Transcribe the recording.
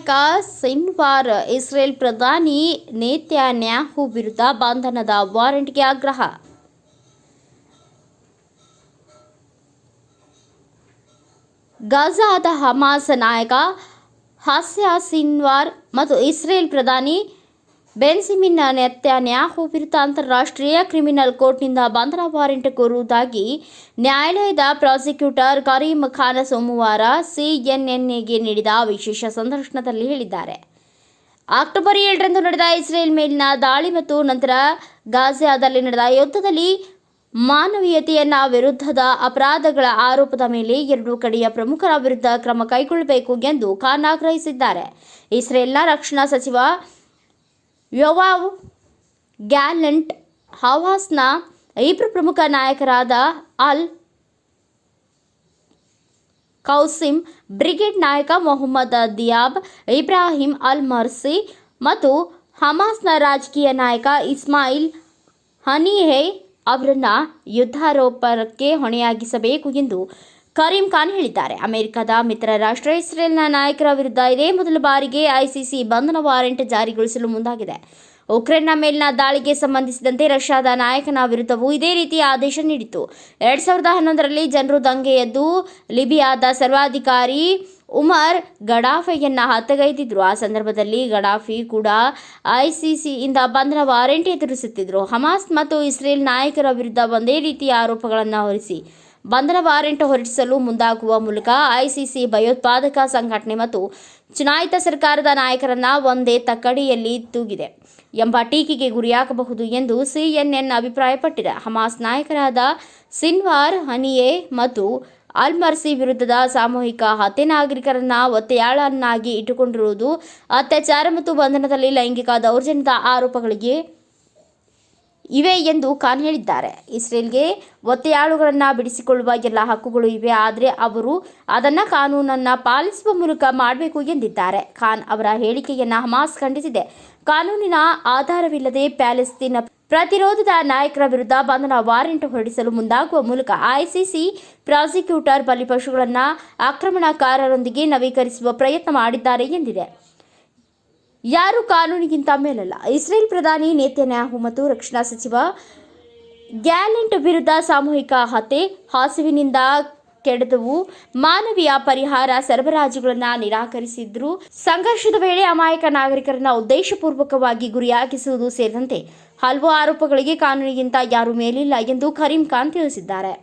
ನಾಯಕ ಸಿನ್ವಾರ್ ಇಸ್ರೇಲ್ ಪ್ರಧಾನಿ ನೇತ್ಯಾನ್ಯಾಹು ವಿರುದ್ಧ ಬಂಧನದ ವಾರೆಂಟ್ಗೆ ಆಗ್ರಹ. ಗಾಜಾದ ಹಮಾಸ್ ನಾಯಕ ಯಹ್ಯಾ ಸಿನ್ವಾರ್ ಮತ್ತು ಇಸ್ರೇಲ್ ಪ್ರಧಾನಿ ಬೆಂಜಮಿನ್ ನೆತನ್ಯಾಹು ವಿರುದ್ಧ ಅಂತಾರಾಷ್ಟ್ರೀಯ ಕ್ರಿಮಿನಲ್ ಕೋರ್ಟ್ನಿಂದ ಬಂಧನ ವಾರೆಂಟ್ ಕೋರುವುದಾಗಿ ನ್ಯಾಯಾಲಯದ ಪ್ರಾಸಿಕ್ಯೂಟರ್ ಕರೀಂ ಖಾನ್ ಸೋಮವಾರ ಸಿಎನ್ಎನ್ಗೆ ನೀಡಿದ ವಿಶೇಷ ಸಂದರ್ಶನದಲ್ಲಿ ಹೇಳಿದ್ದಾರೆ. ಅಕ್ಟೋಬರ್ 7ರಂದು ನಡೆದ ಇಸ್ರೇಲ್ ಮೇಲಿನ ದಾಳಿ ಮತ್ತು ನಂತರ ಗಾಜಾದಲ್ಲಿ ನಡೆದ ಯುದ್ಧದಲ್ಲಿ ಮಾನವೀಯತೆಯ ವಿರುದ್ಧದ ಅಪರಾಧಗಳ ಆರೋಪದ ಮೇಲೆ ಎರಡೂ ಕಡೆಯ ಪ್ರಮುಖರ ವಿರುದ್ಧ ಕ್ರಮ ಕೈಗೊಳ್ಳಬೇಕು ಎಂದು ಖಾನ್ ಆಗ್ರಹಿಸಿದ್ದಾರೆ. ಇಸ್ರೇಲ್ನ ರಕ್ಷಣಾ ಸಚಿವ ಯೋವಾವ್ ಗ್ಯಾಲಂಟ್, ಹಮಾಸ್ನ ಇಬ್ಬರು ಪ್ರಮುಖ ನಾಯಕರಾದ ಅಲ್ ಕೌಸಿಮ್, ಬ್ರಿಗೇಡ್ ನಾಯಕ ಮೊಹಮ್ಮದ್ ದಿಯಾಬ್ ಇಬ್ರಾಹಿಂ ಅಲ್ ಮರ್ಸಿ ಮತ್ತು ಹಮಾಸ್ನ ರಾಜಕೀಯ ನಾಯಕ ಇಸ್ಮಾಯಿಲ್ ಹನಿಯೆ ಅವರನ್ನು ಯುದ್ಧಾರೋಪಕ್ಕೆ ಹೊಣೆಯಾಗಿಸಬೇಕು ಎಂದು ಕರೀಂ ಖಾನ್ ಹೇಳಿದ್ದಾರೆ. ಅಮೆರಿಕದ ಮಿತ್ರ ರಾಷ್ಟ್ರ ಇಸ್ರೇಲ್ನ ನಾಯಕರ ವಿರುದ್ಧ ಇದೇ ಮೊದಲ ಬಾರಿಗೆ ಐಸಿಸಿ ಬಂಧನ ವಾರೆಂಟ್ ಜಾರಿಗೊಳಿಸಲು ಮುಂದಾಗಿದೆ. ಉಕ್ರೇನ್ನ ಮೇಲಿನ ದಾಳಿಗೆ ಸಂಬಂಧಿಸಿದಂತೆ ರಷ್ಯಾದ ನಾಯಕನ ವಿರುದ್ಧವೂ ಇದೇ ರೀತಿಯ ಆದೇಶ ನೀಡಿತ್ತು. 2011ರಲ್ಲಿ ಜನರು ದಂಗೆ ಎದ್ದು ಲಿಬಿಯಾದ ಸರ್ವಾಧಿಕಾರಿ ಉಮರ್ ಗಡಾಫಿಯನ್ನು ಹತ್ಯೆಗೈದಿದ್ರು. ಆ ಸಂದರ್ಭದಲ್ಲಿ ಗಡಾಫಿ ಕೂಡ ಐಸಿಸಿಯಿಂದ ಬಂಧನ ವಾರೆಂಟ್ ಎದುರಿಸುತ್ತಿದ್ದರು. ಹಮಾಸ್ ಮತ್ತು ಇಸ್ರೇಲ್ ನಾಯಕರ ವಿರುದ್ಧ ಒಂದೇ ರೀತಿಯ ಆರೋಪಗಳನ್ನು ಹೊರಿಸಿ ಬಂಧನ ವಾರೆಂಟ್ ಹೊರಡಿಸಲು ಮುಂದಾಗುವ ಮೂಲಕ ಐಸಿಸಿ ಭಯೋತ್ಪಾದಕ ಸಂಘಟನೆ ಮತ್ತು ಚುನಾಯಿತ ಸರ್ಕಾರದ ನಾಯಕರನ್ನು ಒಂದೇ ತಕ್ಕಡಿಯಲ್ಲಿ ತೂಗಿದೆ ಎಂಬ ಟೀಕೆಗೆ ಗುರಿಯಾಗಬಹುದು ಎಂದು ಸಿಎನ್ಎನ್ ಅಭಿಪ್ರಾಯಪಟ್ಟಿದೆ. ಹಮಾಸ್ ನಾಯಕರಾದ ಸಿನ್ವಾರ್, ಹನಿಯೆ ಮತ್ತು ಅಲ್ ಮರ್ಸಿ ವಿರುದ್ಧದ ಸಾಮೂಹಿಕ ಹತ್ಯೆ ನಾಗರಿಕರನ್ನು ಒತ್ತೆಯಾಳನ್ನಾಗಿ ಇಟ್ಟುಕೊಂಡಿರುವುದು ಅತ್ಯಾಚಾರ ಮತ್ತು ಬಂಧನದಲ್ಲಿ ಲೈಂಗಿಕ ದೌರ್ಜನ್ಯದ ಆರೋಪಗಳಿಗೆ ಇವೆ ಎಂದು ಖಾನ್ ಹೇಳಿದ್ದಾರೆ. ಇಸ್ರೇಲ್ಗೆ ಒತ್ತೆಯಾಳುಗಳನ್ನು ಬಿಡಿಸಿಕೊಳ್ಳುವ ಎಲ್ಲ ಹಕ್ಕುಗಳು ಇವೆ, ಆದರೆ ಅವರು ಅದನ್ನು ಕಾನೂನನ್ನು ಪಾಲಿಸುವ ಮೂಲಕ ಮಾಡಬೇಕು ಎಂದಿದ್ದಾರೆ. ಖಾನ್ ಅವರ ಹೇಳಿಕೆಯನ್ನು ಹಮಾಸ್ ಖಂಡಿಸಿದೆ. ಕಾನೂನಿನ ಆಧಾರವಿಲ್ಲದೆ ಪ್ಯಾಲೆಸ್ತೀನ್ ಪ್ರತಿರೋಧದ ನಾಯಕರ ವಿರುದ್ಧ ಬಂಧನ ವಾರೆಂಟ್ ಹೊರಡಿಸಲು ಮುಂದಾಗುವ ಮೂಲಕ ಐಸಿಸಿ ಪ್ರಾಸಿಕ್ಯೂಟರ್ ಬಲಿಪಶುಗಳನ್ನು ಆಕ್ರಮಣಕಾರರೊಂದಿಗೆ ನವೀಕರಿಸುವ ಪ್ರಯತ್ನ ಮಾಡಿದ್ದಾರೆ ಎಂದಿದೆ. ಯಾರೂ ಕಾನೂನಿಗಿಂತ ಮೇಲಲ್ಲ. ಇಸ್ರೇಲ್ ಪ್ರಧಾನಿ ನೇತನ್ಯಾಹು ಮತ್ತು ರಕ್ಷಣಾ ಸಚಿವ ಗ್ಯಾಲೆಂಟ್ ವಿರುದ್ಧ ಸಾಮೂಹಿಕ ಹತ್ಯೆ, ಹಸಿವಿನಿಂದ ಕೆಡವು, ಮಾನವೀಯ ಪರಿಹಾರ ಸರಬರಾಜುಗಳನ್ನು ನಿರಾಕರಿಸಿದ್ರು, ಸಂಘರ್ಷದ ವೇಳೆ ಅಮಾಯಕ ನಾಗರಿಕರನ್ನು ಉದ್ದೇಶಪೂರ್ವಕವಾಗಿ ಗುರಿಯಾಗಿಸುವುದು ಸೇರಿದಂತೆ ಹಲವು ಆರೋಪಗಳಿಗೆ ಕಾನೂನಿಗಿಂತ ಯಾರೂ ಮೇಲಿಲ್ಲ ಎಂದು ಕರೀಂ ಖಾನ್ ತಿಳಿಸಿದ್ದಾರೆ.